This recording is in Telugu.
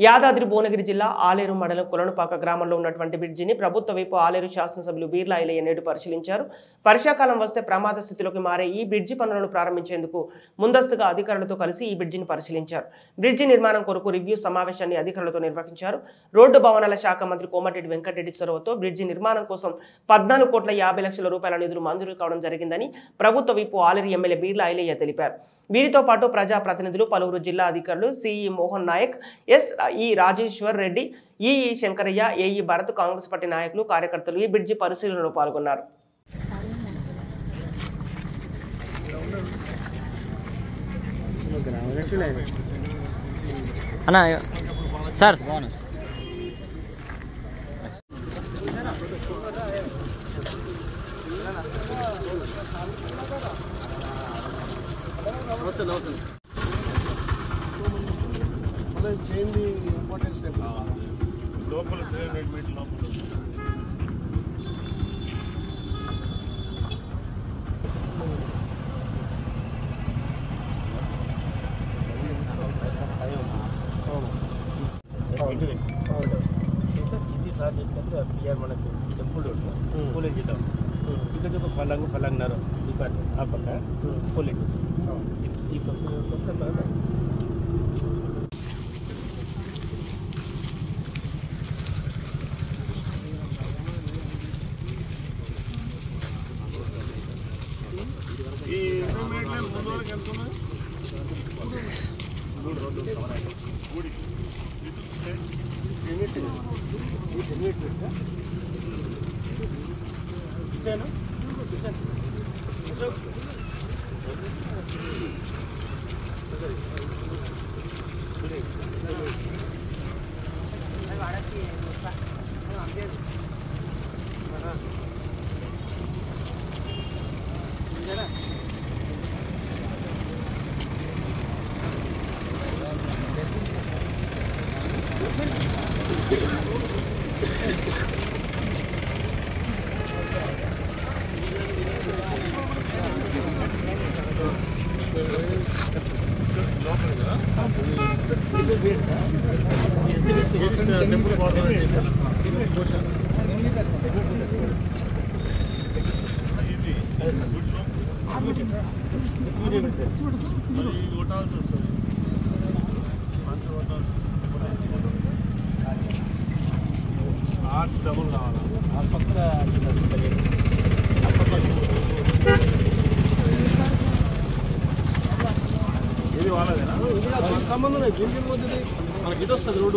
యాదాద్రి భువనగిరి జిల్లా ఆలేరు మండలం కొలనుపాక గ్రామంలో ఉన్నటువంటి బ్రిడ్జిని ప్రభుత్వ వైపు ఆలేరు శాసనసభ్యులు బీర్లా ఐలయ్య నేడు పరిశీలించారు. వర్షాకాలం వస్తే ప్రమాద స్థితిలోకి మారే ఈ బ్రిడ్జి పనులను ప్రారంభించేందుకు ముందస్తుగా అధికారులతో కలిసి ఈ బ్రిడ్జిని పరిశీలించారు. బ్రిడ్జి నిర్మాణం కొరకు రివ్యూ సమావేశాన్ని అధికారులతో నిర్వహించారు. రోడ్డు భవనాల శాఖ మంత్రి కోమటిరెడ్డి వెంకటరెడ్డి చొరవతో బ్రిడ్జి నిర్మాణం కోసం 14,50,00,000 రూపాయల నిధులు మంజూరు కావడం జరిగిందని ప్రభుత్వ వైపు ఆలేరు ఎమ్మెల్యే బీర్లా ఐలయ్య తెలిపారు. వీరితో పాటు ప్రజాప్రతినిధులు, పలువురు జిల్లా అధికారులు, CE Mohan Nayak, SE Rajeshwar Reddy, EE Shankaraiah, AE Bharath, Congress party నాయకులు, కార్యకర్తలు ఈ బ్రిడ్జి పరిశీలనలో పాల్గొన్నారు. చేయండి ఇంపార్టెంట్ స్టెప్ లోపల 300 మీటర్ లోపల ఇది సార్ ఏంటంటే పిఆర్ మనకు టెంపుల్ కూలింగ్ చేద్దాం ఇక్కడ ఫలంగనర ఈ పక్క ఆ పక్క కూలింగ్ ఈ పక్క ఈ ఇంటర్మీడియట్ ముందు వరకు వెళ్తున్నాయి ఆర్ట్స్ డబుల్ కావాలి ఆ పక్క ఇది వాళ్ళదేనా సంబంధం లేదు మనకి ఇది వస్తుంది రోడ్డు